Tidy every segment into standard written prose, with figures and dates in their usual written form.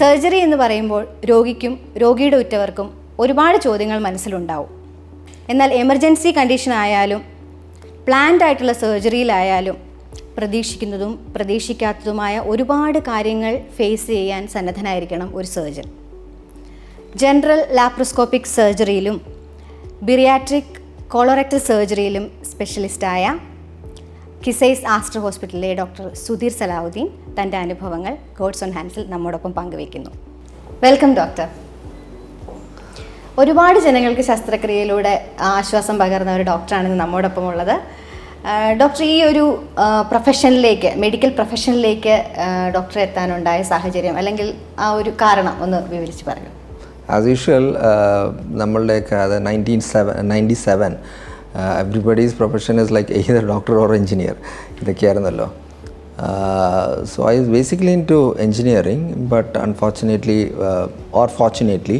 Surgery എന്ന് പറയുമ്പോൾ രോഗിക്കും രോഗിയുടെ ഉറ്റവർക്കും ഒരുപാട് ചോദ്യങ്ങൾ മനസ്സിലുണ്ടാവും. എന്നാൽ എമർജൻസി കണ്ടീഷൻ ആയാലും പ്ലാൻഡ് ആയിട്ടുള്ള സർജറിയിലായാലും പ്രതീക്ഷിക്കുന്നതും പ്രതീക്ഷിക്കാത്തതുമായ ഒരുപാട് കാര്യങ്ങൾ ഫേസ് ചെയ്യാൻ സന്നദ്ധനായിരിക്കണം ഒരു സർജൻ. ജനറൽ ലാപ്രോസ്കോപ്പിക് സർജറിയിലും ബിറിയാട്രിക് കോളോറക്ടൽ സർജറിയിലും സ്പെഷ്യലിസ്റ്റായ കിസൈസ് ആസ്റ്റർ ഹോസ്പിറ്റലിലെ ഡോക്ടർ സുധീർ സലാവുദ്ദീൻ തൻ്റെ അനുഭവങ്ങൾ ഗോഡ്സ് ഓൺ ഹാൻഡ്സിൽ നമ്മോടൊപ്പം പങ്കുവയ്ക്കുന്നു. Welcome doctor. ഒരുപാട് ജനങ്ങൾക്ക് ശസ്ത്രക്രിയയിലൂടെ ആശ്വാസം പകർന്ന ഒരു ഡോക്ടറാണ് നമ്മോടൊപ്പം ഉള്ളത്. ഡോക്ടർ, ഈ ഒരു പ്രൊഫഷനിലേക്ക്, മെഡിക്കൽ പ്രൊഫഷനിലേക്ക് ഡോക്ടർ എത്താനുണ്ടായ സാഹചര്യം അല്ലെങ്കിൽ ആ ഒരു കാരണം ഒന്ന് വിവരിച്ച് പറയൂ. ആസ് യൂഷ്വൽ നമ്മളുടെയൊക്കെ അത് 1997 everybody's profession is like either doctor or engineer. ഇതൊക്കെയായിരുന്നല്ലോ. So I was basically into engineering, but unfortunately or fortunately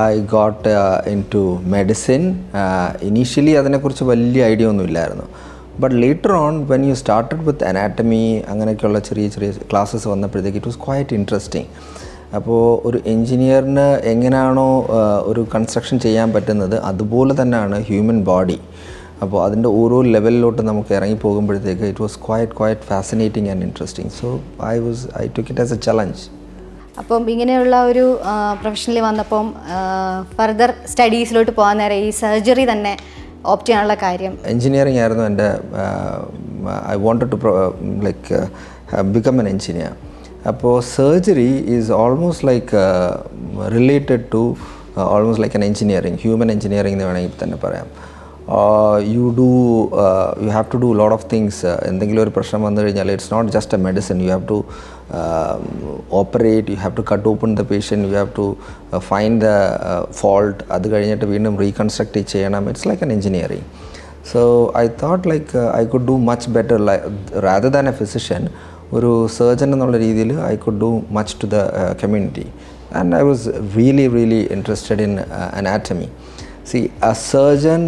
I got into medicine. Initially അതിനെക്കുറിച്ച് വലിയ ഐഡിയ ഒന്നും ഇല്ലായിരുന്നു. But later on when you started with anatomy അങ്ങനെയൊക്കെയുള്ള ചെറിയ ചെറിയ classes വന്നപ്പോഴത്തേക്ക് it was quite interesting. അപ്പോൾ ഒരു എൻജിനീയറിന് എങ്ങനെയാണോ ഒരു കൺസ്ട്രക്ഷൻ ചെയ്യാൻ പറ്റുന്നത് അതുപോലെ തന്നെയാണ് ഹ്യൂമൻ ബോഡി. അപ്പോൾ അതിൻ്റെ ഓരോ ലെവലിലോട്ട് നമുക്ക് ഇറങ്ങി പോകുമ്പോഴത്തേക്ക് it was quiet fascinating and interesting. So I took it as A challenge. അപ്പം ഇങ്ങനെയുള്ള ഒരു പ്രൊഫഷനിൽ വന്നപ്പം ഫർദർ സ്റ്റഡീസിലോട്ട് പോകാൻ നേരം ഈ സർജറി തന്നെ ഓപ്റ്റ് ചെയ്യാനുള്ള കാര്യം? എൻജിനീയറിംഗ് ആയിരുന്നു എൻ്റെ. I wanted to like become an engineer. അപ്പോൾ surgery is almost like related to almost like an engineering, human engineering എന്ന് വേണമെങ്കിൽ തന്നെ പറയാം. You have to do lot of things. എന്തെങ്കിലും ഒരു പ്രശ്നം വന്നു കഴിഞ്ഞാൽ it's not just a medicine. You have to operate, you have to cut open the patient, you have to find the fault. അത് കഴിഞ്ഞിട്ട് വീണ്ടും റീകൺസ്ട്രക്റ്റ് ചെയ്യണം. It's like an engineering. So I thought like I could do much better rather than a physician. ഒരു surgeon എന്നുള്ള രീതിയിൽ I could do much to the community. And I was really interested in anatomy. See a surgeon,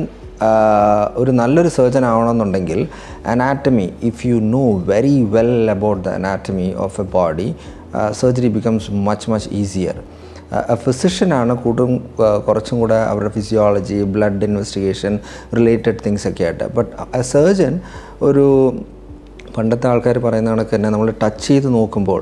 ഒരു നല്ലൊരു surgeon ആവണമെന്നുണ്ടെങ്കിൽ anatomy, if you know very well about the anatomy of a body, surgery becomes much easier. ഫിസിഷ്യനാണ് കുറച്ചും കൂടെ അവരുടെ physiology, blood investigation related things ഒക്കെ ആയിട്ട്. But A surgeon, ഒരു പണ്ടത്തെ ആൾക്കാർ പറയുന്ന കണക്ക് തന്നെ നമ്മൾ ടച്ച് ചെയ്ത് നോക്കുമ്പോൾ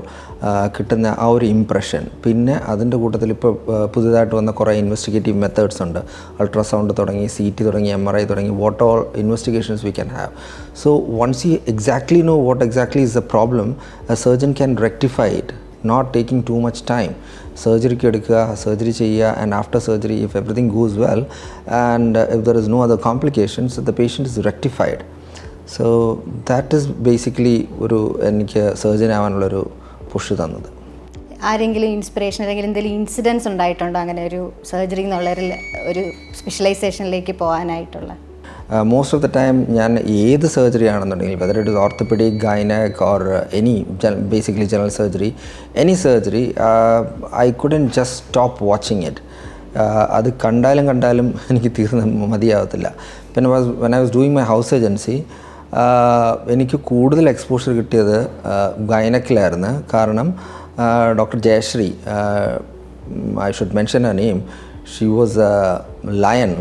കിട്ടുന്ന ആ ഒരു ഇംപ്രഷൻ, പിന്നെ അതിൻ്റെ കൂട്ടത്തിൽ ഇപ്പോൾ പുതുതായിട്ട് വന്ന കുറേ ഇൻവെസ്റ്റിഗേറ്റീവ് മെത്തേഡ്സ് ഉണ്ട്. അൾട്രാസൗണ്ട് തുടങ്ങി, CT തുടങ്ങി, MRI തുടങ്ങി, what all investigations we can have. So once you exactly know what exactly is the problem, a surgeon can rectify it, not taking too much time. സർജറിക്ക് എടുക്കുക, surgery ചെയ്യുക, and after surgery if everything goes well and if there is no other complications, the patient is rectified. So that is basically ഒരു എനിക്ക് surgeon ആവാനുള്ളൊരു push തന്നത്. ആരെങ്കിലും inspiration അല്ലെങ്കിൽ എന്തെങ്കിലും incidents ഉണ്ടായിട്ടുണ്ടോ അങ്ങനെ ഒരു സർജറി എന്നുള്ള ഒരു സ്പെഷ്യലൈസേഷനിലേക്ക് പോകാനായിട്ടുള്ള? മോസ്റ്റ് ഓഫ് ദ ടൈം ഞാൻ ഏത് സർജറി ആണെന്നുണ്ടെങ്കിൽ, whether it is orthopedic, gynaec or any basically general surgery, any surgery, I couldn't just stop watching it. അത് കണ്ടാലും എനിക്ക് തീർന്ന് മതിയാവത്തില്ല. പിന്നെ when I was doing my house surgency, എനിക്ക് കൂടുതൽ എക്സ്പോഷർ കിട്ടിയത് ഗൈനക്കിലായിരുന്നു. കാരണം doctor Jayashree, I should mention her name, she was a lion.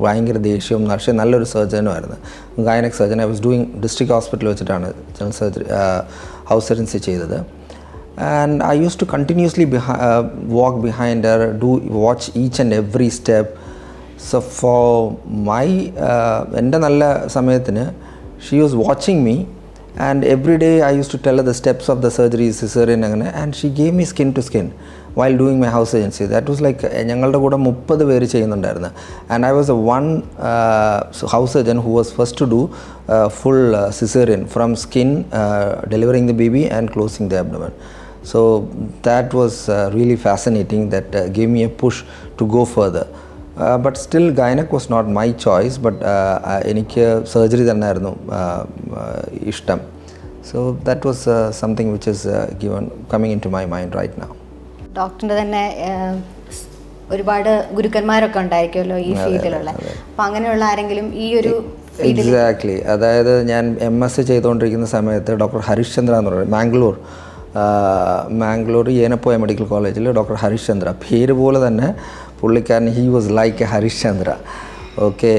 ഭയങ്കര ദേഷ്യവും പക്ഷേ നല്ലൊരു സർജനുമായിരുന്നു, gynaec surgeon. I was doing district hospital വെച്ചിട്ടാണ് ജനറൽ സർജറി ഹൗസ് സർജൻസി ചെയ്തത്. And I used to continuously walk behind her, watch each and every step. So for my എൻ്റെ നല്ല സമയത്തിന് she was watching me, and every day I used to tell her the steps of the surgery, cesarean അങ്ങനെ, and she gave me skin to skin while doing my house surgery. That was like ഞങ്ങളുടെ കൂടെ 30 പേര് ചെയ്യുന്നുണ്ടായിരുന്നു. And I was the one house surgeon who was first to do full cesarean from skin, delivering the baby and closing the abdomen. So that was really fascinating. That gave me a push to go further. But still gynec was not my choice, but എനിക്ക് surgery തന്നെയായിരുന്നു ഇഷ്ടം. So that was something which is coming into my mind right now. ഡോക്ടറിൻ്റെ തന്നെ ഒരുപാട് ഗുരുക്കന്മാരൊക്കെ ഉണ്ടായിരിക്കുമല്ലോ ഈ ഫീൽഡിലുള്ള. അപ്പം അങ്ങനെയുള്ള ആരെങ്കിലും ഈ ഒരു എക്സാക്ട്ലി, അതായത് ഞാൻ MS ചെയ്തുകൊണ്ടിരിക്കുന്ന സമയത്ത് ഡോക്ടർ ഹരീഷ് ചന്ദ്ര എന്ന് പറയുന്നത് മാംഗ്ലൂർ മാംഗ്ലൂർ ഏനപ്പോയ മെഡിക്കൽ കോളേജിൽ ഡോക്ടർ ഹരീഷ് ചന്ദ്ര, പേര് പോലെ തന്നെ പുള്ളിക്കാരൻ he was like a Harish Chandra. Okay,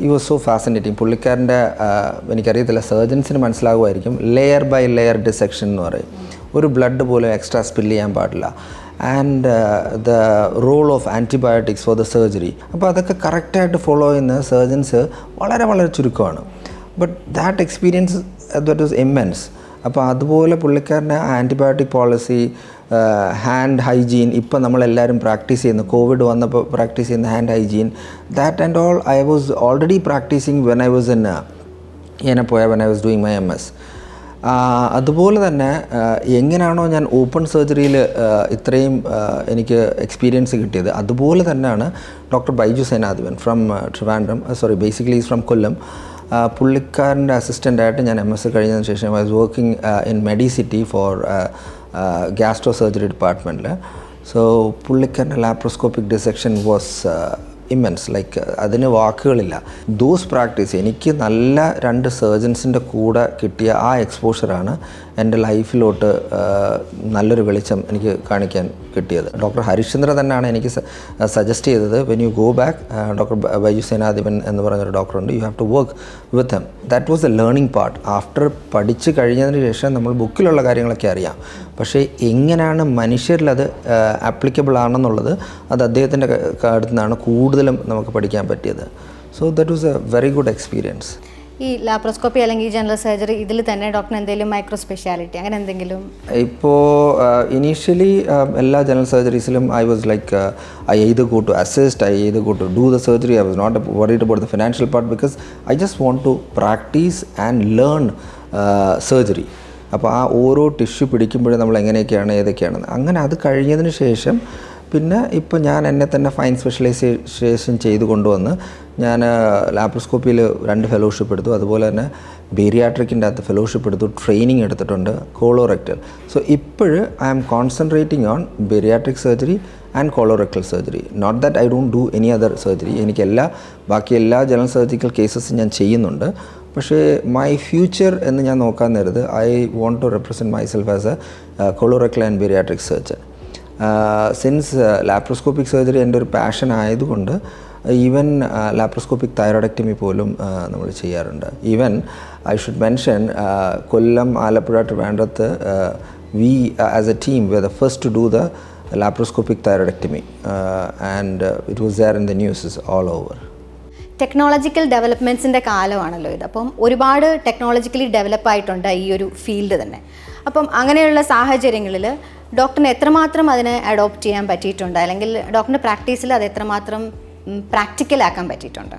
ഈ വാസ് സോ ഫാസിനേറ്റിംഗ്. പുള്ളിക്കാരൻ്റെ എനിക്കറിയത്തില്ല, സർജൻസിന് മനസ്സിലാകുമായിരിക്കും, ലെയർ ബൈ ലെയർ ഡിസെക്ഷൻ എന്ന് പറയും. ഒരു ബ്ലഡ് പോലും എക്സ്ട്രാ സ്പിൽ ചെയ്യാൻ പാടില്ല. And the role of antibiotics for the surgery. അപ്പോൾ അതൊക്കെ കറക്റ്റായിട്ട് ഫോളോ ചെയ്യുന്ന സർജൻസ് വളരെ വളരെ ചുരുക്കമാണ്. But that experience that was immense. അപ്പോൾ അതുപോലെ പുള്ളിക്കാരൻ്റെ ആൻറ്റിബയോട്ടിക് പോളിസി, ഹാൻഡ് ഹൈജീൻ, ഇപ്പം നമ്മളെല്ലാവരും പ്രാക്ടീസ് ചെയ്യുന്നു, കോവിഡ് വന്നപ്പോൾ പ്രാക്ടീസ് ചെയ്യുന്ന hand hygiene, that and all I was already practising when I was in Yenepoya when I was doing my MS. അതുപോലെ തന്നെ എങ്ങനെയാണോ ഞാൻ ഓപ്പൺ സർജറിയിൽ ഇത്രയും എനിക്ക് എക്സ്പീരിയൻസ് കിട്ടിയത്, അതുപോലെ തന്നെയാണ് doctor Baiju Senadhipan from Trivandrum, basically is from Kollam. പുള്ളിക്കാരൻ്റെ അസിസ്റ്റൻ്റായിട്ട് ഞാൻ MS കഴിഞ്ഞതിന് ശേഷം I was working in Medicity for gastro surgery ഡിപ്പാർട്ട്മെൻറ്റിൽ. സോ പുള്ളിക്കാരൻ്റെ laparoscopic dissection was immense, like അതിന് വാക്കുകളില്ല. ദോസ് പ്രാക്ടീസ് എനിക്ക് നല്ല 2 സർജൻസിൻ്റെ കൂടെ കിട്ടിയ ആ എക്സ്പോഷറാണ് എൻ്റെ ലൈഫിലോട്ട് നല്ലൊരു വെളിച്ചം എനിക്ക് കാണിക്കാൻ കിട്ടിയത്. ഡോക്ടർ ഹരിശ്ചന്ദ്ര തന്നെയാണ് എനിക്ക് സജസ്റ്റ് ചെയ്തത്, when you go back, doctor Baiju Senadhipan എന്ന് പറഞ്ഞൊരു ഡോക്ടറുണ്ട്, you have to work with him. That was a learning part. After പഠിച്ച് കഴിഞ്ഞതിന് ശേഷം നമ്മൾ ബുക്കിലുള്ള കാര്യങ്ങളൊക്കെ അറിയാം, പക്ഷേ എങ്ങനെയാണ് മനുഷ്യരിലത് ആപ്ലിക്കബിൾ ആണെന്നുള്ളത് അത് അദ്ദേഹത്തിൻ്റെ അടുത്ത് നിന്നാണ് കൂടുതലും നമുക്ക് പഠിക്കാൻ പറ്റിയത്. So that was a very good experience. ഈ ലാപ്രോസ്കോപ്പി അല്ലെങ്കിൽ ജനറൽ സർജറി ഇതിൽ തന്നെ ഡോക്ടറിന് എന്തെങ്കിലും മൈക്രോ സ്പെഷ്യാലിറ്റി അങ്ങനെ എന്തെങ്കിലും? ഇപ്പോൾ ഇനീഷ്യലി എല്ലാ ജനറൽ സർജറീസിലും I was like I either go to assist, I either go to do the surgery. I was not worried about the financial part because I just want to practice and learn surgery. അപ്പോൾ ആ ഓരോ tissue പിടിക്കുമ്പോഴും നമ്മൾ എങ്ങനെയൊക്കെയാണ് ഏതൊക്കെയാണെന്ന് അങ്ങനെ അത് കഴിഞ്ഞതിന് ശേഷം പിന്നെ ഇപ്പോൾ ഞാൻ എന്നെ തന്നെ ഫൈൻ സ്പെഷ്യലൈസേഷൻ ചെയ്ത് കൊണ്ടുവന്ന് ഞാൻ ലാപ്രോസ്കോപ്പിയിൽ 2 ഫെലോഷിപ്പ് എടുത്തു, അതുപോലെ തന്നെ ബേരിയാട്രിക്കിൻ്റെ അകത്ത് ഫെലോഷിപ്പ് എടുത്തു, ട്രെയിനിങ് എടുത്തിട്ടുണ്ട്, കോളോറെക്ടൽ. സോ ഇപ്പോഴ് I am concentrating on bariatric surgery and colorectal surgery. Not that I don't do any other surgery. എനിക്ക് ബാക്കി എല്ലാ ജനറൽ സർജിക്കൽ കേസസും ഞാൻ ചെയ്യുന്നുണ്ട്. പക്ഷേ മൈ ഫ്യൂച്ചർ എന്ന് ഞാൻ നോക്കാൻ നേരത്ത് I want to represent myself as a colorectal and bariatric surgeon. Since laparoscopic surgery എൻ്റെ ഒരു പാഷൻ ആയതുകൊണ്ട് ഈവൻ ലാപ്രോസ്കോപ്പിക് തൈറോയിഡക്ടമി പോലും നമ്മൾ ചെയ്യാറുണ്ട്. Even I should mention Kollam, Alappuzha, ട്രിവാൻഡ്രത്ത് we as a team we are the first to do the laparoscopic thyroidectomy and it was there in the news all over. Technological ഡെവലപ്മെൻറ്റ്സിൻ്റെ കാലമാണല്ലോ ഇത്. അപ്പം ഒരുപാട് ടെക്നോളജിക്കലി ഡെവലപ്പ് ആയിട്ടുണ്ട് ഈ ഒരു ഫീൽഡ് തന്നെ. അപ്പം അങ്ങനെയുള്ള സാഹചര്യങ്ങളിൽ ഡോക്ടറിന് എത്രമാത്രം അതിനെ അഡോപ്റ്റ് ചെയ്യാൻ പറ്റിയിട്ടുണ്ട്, അല്ലെങ്കിൽ ഡോക്ടറിൻ്റെ പ്രാക്ടീസിൽ അത് എത്രമാത്രം പ്രാക്ടിക്കലാക്കാൻ പറ്റിയിട്ടുണ്ട്?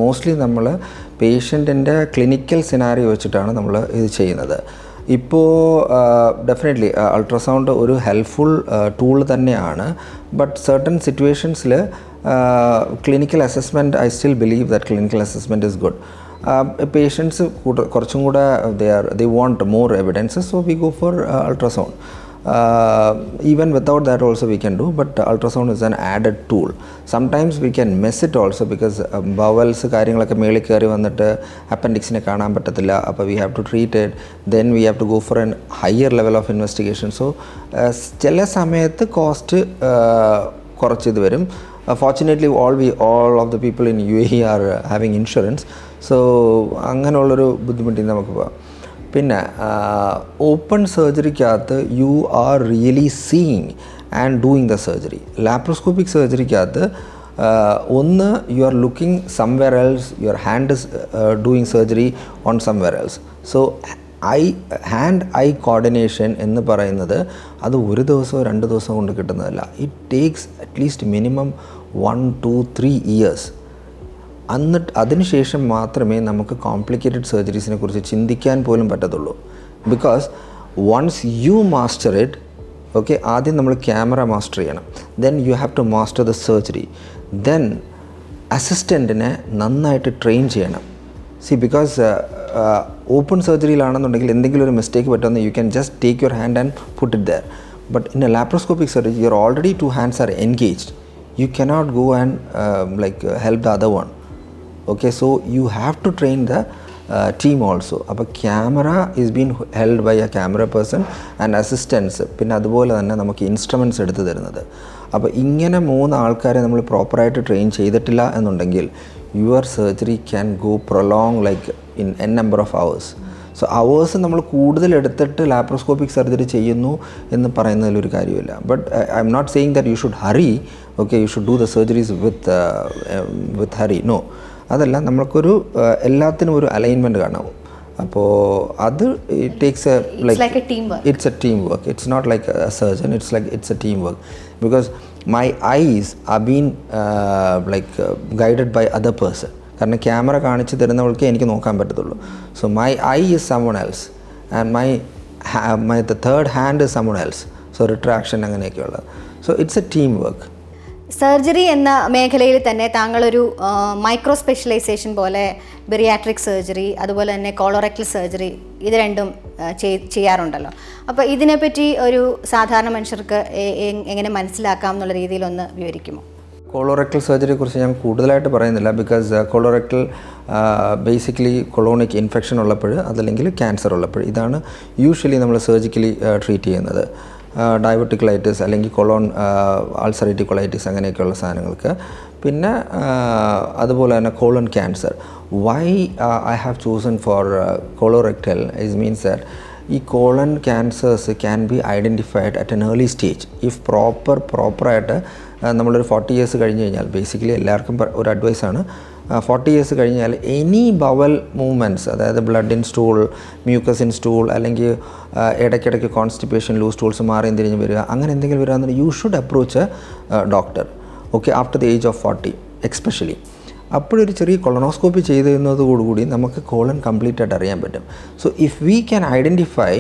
മോസ്റ്റ്ലി നമ്മൾ പേഷ്യൻറ്റിൻ്റെ ക്ലിനിക്കൽ സിനാരിയോ വെച്ചിട്ടാണ് നമ്മൾ ഇത് ചെയ്യുന്നത്. ഇപ്പോൾ ഡെഫിനറ്റ്ലി അൾട്രാസൗണ്ട് ഒരു ഹെൽപ്ഫുൾ ടൂൾ തന്നെയാണ്. ബട്ട് സർട്ടൺ സിറ്റുവേഷൻസിൽ clinical assessment I still believe that clinical assessment is good. Patients കുറച്ചും കൂടെ they want more evidences, so we go for ultrasound. Even without that also we can do, but ultrasound is an added tool. Sometimes we can miss it also because bowels കാര്യങ്ങളൊക്കെ മേളിൽ കയറി വന്നിട്ട് അപ്പൻഡിക്സിനെ കാണാൻ പറ്റത്തില്ല. അപ്പോൾ we have to treat it, then we have to go for an higher level of investigation. So ചില സമയത്ത് cost കുറച്ച് ഇത് വരും. Fortunately all of the people in UAE are having insurance, so അങ്ങനെയുള്ളൊരു ബുദ്ധിമുട്ടിൽ നമുക്ക് പോകാം. പിന്നെ ഓപ്പൺ സർജറിക്കകത്ത് you are really seeing and doing the surgery. Laparoscopic സർജറിക്കകത്ത് ഒന്ന് you are looking somewhere else, your hand is doing surgery on somewhere else. So hand eye coordination എന്ന് പറയുന്നത് അത് ഒരു ദിവസമോ 2 ദിവസം കൊണ്ട് കിട്ടുന്നതല്ല. It takes at least minimum 1, 2, 3 years. അതിനുശേഷം മാത്രമേ നമുക്ക് കോംപ്ലിക്കേറ്റഡ് സർജറീസിനെ കുറിച്ച് ചിന്തിക്കാൻ പോലും പറ്റത്തുള്ളൂ. Because once you master it, okay, ആദ്യം നമ്മൾ ക്യാമറ മാസ്റ്റർ ചെയ്യണം, then you have to master the surgery, then അസിസ്റ്റൻറ്റിനെ നന്നായിട്ട് ട്രെയിൻ ചെയ്യണം. സി ബിക്കോസ് ഓപ്പൺ സർജറിയിലാണെന്നുണ്ടെങ്കിൽ എന്തെങ്കിലും ഒരു മിസ്റ്റേക്ക് പറ്റുമെന്ന് you can just take your hand and put it there. But in a laparoscopic surgery your already 2 hands are engaged. You cannot go and help the other one. Okay, so you have to train the team also. അപ്പോൾ camera is been held by a camera person and assistance, പിന്നെ അതുപോലെ തന്നെ നമുക്ക് instruments എടുത്ത് തരുന്നത്. അപ്പോൾ ഇങ്ങനെ 3 ആൾക്കാരെ നമ്മൾ പ്രോപ്പറായിട്ട് ട്രെയിൻ ചെയ്തിട്ടില്ല എന്നുണ്ടെങ്കിൽ your surgery can go prolong like in n number of hours. So hours നമ്മൾ കൂടുതൽ എടുത്തിട്ട് ലാപ്രോസ്കോപ്പിക് സർജറി ചെയ്യുന്നു എന്ന് പറയുന്നതിലൊരു കാര്യമില്ല. But I am not saying that you should hurry, okay, you should do the surgeries with hurry. No, അതല്ല, നമ്മൾക്കൊരു എല്ലാത്തിനും ഒരു അലൈൻമെൻറ്റ് കാണാവും. അപ്പോൾ അത് it takes a like it's a team work. It's not like a surgeon, it's a team work. Because my eyes are been like guided by other person. കാരണം camera കാണിച്ച് തരുന്നവൾക്ക് എനിക്ക് നോക്കാൻ പറ്റത്തുള്ളൂ. So my eye is someone else and my the third hand is someone else. So retraction അങ്ങനെയൊക്കെയുള്ളത്. So it's a team work. Surgery എന്ന മേഖലയിൽ തന്നെ താങ്കളൊരു മൈക്രോ സ്പെഷ്യലൈസേഷൻ പോലെ ബെറിയാട്രിക് സർജറി, അതുപോലെ തന്നെ കോളോറെക്ടൽ സർജറി, ഇത് രണ്ടും ചെയ്യാറുണ്ടല്ലോ. അപ്പോൾ ഇതിനെപ്പറ്റി ഒരു സാധാരണ മനുഷ്യർക്ക് എങ്ങനെ മനസ്സിലാക്കാം എന്നുള്ള രീതിയിലൊന്ന് വിവരിക്കുമോ? കോളോറെക്ടൽ സർജറിയെക്കുറിച്ച് ഞാൻ കൂടുതലായിട്ട് പറയുന്നില്ല. Because colorectal basically colonic infection ഉള്ളപ്പോൾ, അതല്ലെങ്കിൽ ക്യാൻസർ ഉള്ളപ്പോൾ, ഇതാണ് യൂഷ്വലി നമ്മൾ സർജിക്കലി ട്രീറ്റ് ചെയ്യുന്നത്. ഡയബറ്റിക്കുലൈറ്റിസ് അല്ലെങ്കിൽ കൊളോൺ അൾസറേറ്റീവ് കൊളൈറ്റിസ് അങ്ങനെയൊക്കെയുള്ള സാധനങ്ങൾക്ക്. പിന്നെ അതുപോലെ തന്നെ colon cancer. Why I have chosen for colorectal is means that ഈ colon cancers can be identified at an early stage if പ്രോപ്പറായിട്ട് നമ്മളൊരു 40 ഇയേഴ്സ് കഴിഞ്ഞ് കഴിഞ്ഞാൽ, ബേസിക്കലി എല്ലാവർക്കും ഒരു അഡ്വൈസാണ്, 40 ഇയേഴ്സ് കഴിഞ്ഞാൽ എനി ബവൽ മൂവ്മെൻറ്റ്സ്, അതായത് blood in stool, mucus in stool, അല്ലെങ്കിൽ ഇടയ്ക്കിടയ്ക്ക് കോൺസ്റ്റിപ്പേഷൻ, ലൂസ് സ്റ്റൂൾസ് മാറി തിരിഞ്ഞ് വരിക, അങ്ങനെ എന്തെങ്കിലും വരികയാണെന്നുണ്ടെങ്കിൽ you should approach A doctor, okay, after the age of 40 especially. അപ്പോഴൊരു ചെറിയ കൊളോണോസ്കോപ്പി ചെയ്തതിനോടുകൂടി നമുക്ക് കോളൻ കംപ്ലീറ്റ് ആയിട്ട് അറിയാൻ പറ്റും. So if we can identify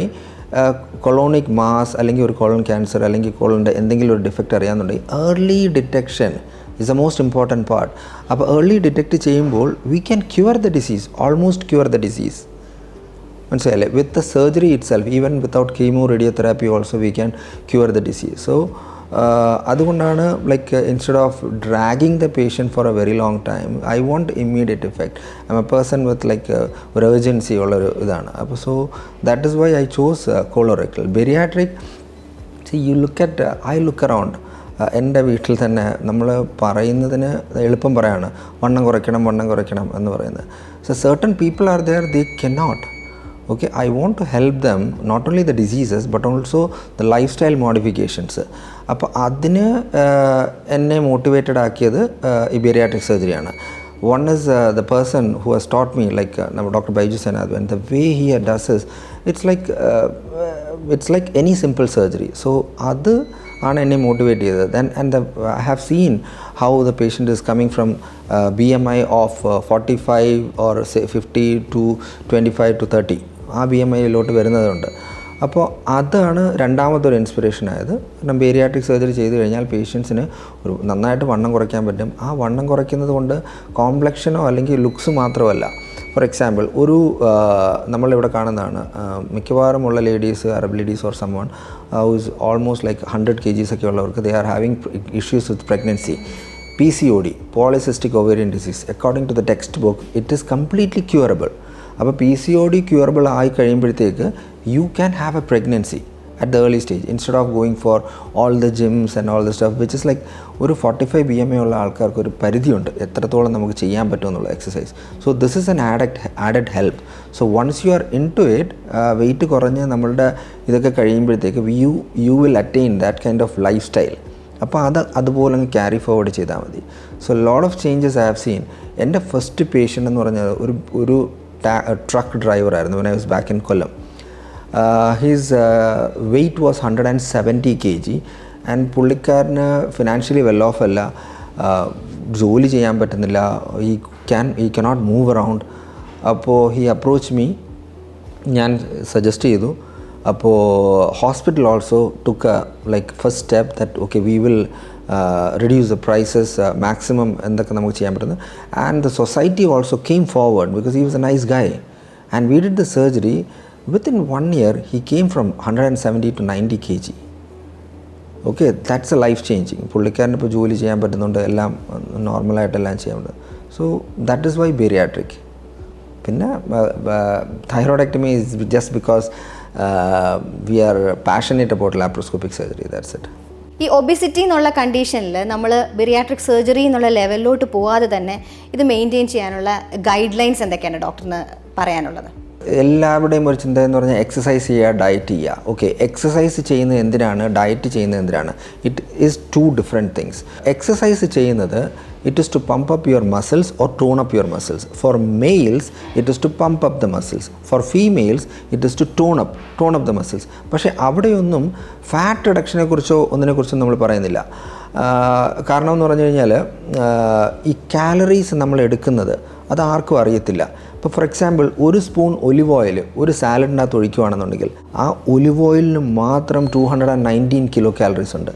colonic mass അല്ലെങ്കിൽ ഒരു കോളൺ ക്യാൻസർ അല്ലെങ്കിൽ കോളൻ്റെ എന്തെങ്കിലും ഒരു ഡിഫക്റ്റ് അറിയാമെന്നുണ്ടെങ്കിൽ early detection is the most important part. അപ്പോൾ ഏർലി ഡിറ്റക്റ്റ് ചെയ്യുമ്പോൾ we can cure the disease, almost cure the disease. മനസ്സിലായില്ലേ? With the surgery itself, even without chemo radiotherapy also we can cure the disease. So അതുകൊണ്ടാണ് like instead of dragging the patient for a very long time, I want immediate effect. I am a person with like ഒരു urgency ഉള്ളൊരു ഇതാണ്. അപ്പോൾ so that is why I chose colorectal. Bariatric, you look at, I look around. എൻ്റെ വീട്ടിൽ തന്നെ നമ്മൾ പറയുന്നതിന് എളുപ്പം പറയാണ്, വണ്ണം കുറയ്ക്കണം എന്ന് പറയുന്നത്. So certain people are there, they cannot. Okay, I want to help them, not only the diseases but also the lifestyle modifications. അപ്പോൾ അതിന് എന്നെ മോട്ടിവേറ്റഡ് ആക്കിയത് ഈ bariatric സർജറിയാണ്. One is the person who has taught me, like Dr. Baiju Senadwan, the way he does is, it's like any simple surgery. So അത് ആണ് എന്നെ motivate ചെയ്തത്. I have seen how the patient is coming from BMI of 45 or say 50 to 25 to 30. ആ BMIയിലോട്ട് വരുന്നതുണ്ട്. അപ്പോൾ അതാണ് രണ്ടാമതൊരു inspiration ആയത്. കാരണം ബേരിയാട്രിക് സർജറി ചെയ്ത് കഴിഞ്ഞാൽ പേഷ്യൻസിന് ഒരു നന്നായിട്ട് വണ്ണം കുറയ്ക്കാൻ പറ്റും. ആ വണ്ണം കുറയ്ക്കുന്നത് കൊണ്ട് കോംപ്ലക്ഷനോ അല്ലെങ്കിൽ ലുക്സ് മാത്രമല്ല. ഫോർ എക്സാമ്പിൾ, ഒരു നമ്മളിവിടെ കാണുന്നതാണ്, മിക്കവാറുമുള്ള ladies, Arab ladies or someone who's almost like 100 kgs ഒക്കെ ഉള്ളവർക്ക്, they are having issues with pregnancy. PCOD, polycystic ovarian disease, according to the textbook it is completely curable. അപ്പോൾ PCOD curable ആയി കഴിയുമ്പോഴത്തേക്ക് you can have a pregnancy at the early stage instead of going for all the gyms and all the stuff, which is like ഒരു 45 BMI ഉള്ള ആൾക്കാർക്ക് ഒരു പരിധിയുണ്ട് എത്രത്തോളം നമുക്ക് ചെയ്യാൻ പറ്റുമെന്നുള്ള exercise. So this is an added help. So once you are into it, weight കുറഞ്ഞ് നമ്മളുടെ ഇതൊക്കെ കഴിയുമ്പോഴത്തേക്ക് you will attain that kind of lifestyle. അപ്പോൾ അതുപോലെ അങ്ങ് ക്യാരി ഫോർവേഡ് ചെയ്താൽ മതി. So lot of changes I have seen. എൻ്റെ ഫസ്റ്റ് പേഷ്യൻ്റ് എന്ന് പറഞ്ഞാൽ ഒരു ട്രക്ക് ഡ്രൈവറായിരുന്നു. when I was back in Kollam. His weight was 170 kg and പുള്ളിക്കാരന് ഫിനാൻഷ്യലി വെൽ ഓഫ് അല്ല, ജോലി ചെയ്യാൻ പറ്റുന്നില്ല, he cannot move around. അപ്പോൾ he approached me, ഞാൻ സജസ്റ്റ് ചെയ്തു. അപ്പോൾ hospital also took a like first step that okay we will reduce the prices maximum എന്തൊക്കെ നമുക്ക് ചെയ്യാൻ പറ്റുന്നത്. And the society also came forward because he was a nice guy and we did the surgery. Within 1 year he came from 170 to 90 kg. Okay, that's a life changing. പുള്ളിക്കാരന് ഇപ്പോൾ ജോലി ചെയ്യാൻ പറ്റുന്നുണ്ട്, എല്ലാം നോർമലായിട്ടെല്ലാം ചെയ്യാൻ പറ്റും. So that is why bariatric. പിന്നെ thyroidectomy is just because we are passionate about laparoscopic surgery, that's it. ഈ ഒബിസിറ്റി എന്നുള്ള കണ്ടീഷനിൽ നമ്മൾ ബിറിയാട്രിക് സർജറി എന്നുള്ള ലെവലിലോട്ട് പോവാതെ തന്നെ ഇത് മെയിൻറ്റെയിൻ ചെയ്യാനുള്ള ഗൈഡ് ലൈൻസ് എന്തൊക്കെയാണ് ഡോക്ടറിന് പറയാനുള്ളത്? എല്ലാവരുടെയും ഒരു ചിന്ത എന്ന് പറഞ്ഞാൽ എക്സസൈസ് ചെയ്യുക, ഡയറ്റ് ചെയ്യുക. ഓക്കെ, എക്സസൈസ് ചെയ്യുന്നത് എന്തിനാണ്, ഡയറ്റ് ചെയ്യുന്നത് എന്തിനാണ്? It is two different things. Exercise ചെയ്യുന്നത് it is to pump up your muscles or tone up your muscles. For males it is to pump up the muscles. For females it is to tone up the muscles. പക്ഷേ അവിടെയൊന്നും fat റിഡക്ഷനെ കുറിച്ചോ ഒന്നിനെക്കുറിച്ചോ നമ്മൾ പറയുന്നില്ല. കാരണം എന്ന് പറഞ്ഞു കഴിഞ്ഞാൽ ഈ കാലറീസ് നമ്മൾ എടുക്കുന്നത് അത് ആർക്കും അറിയത്തില്ല. ഇപ്പോൾ ഫോർ എക്സാമ്പിൾ ഒരു സ്പൂൺ ഒലിവ് ഓയിൽ ഒരു സാലഡിനകത്ത് ഒഴിക്കുകയാണെന്നുണ്ടെങ്കിൽ ആ ഒലിവ് ഓയിലിന് മാത്രം 219 കിലോ കാലറീസ് ഉണ്ട്.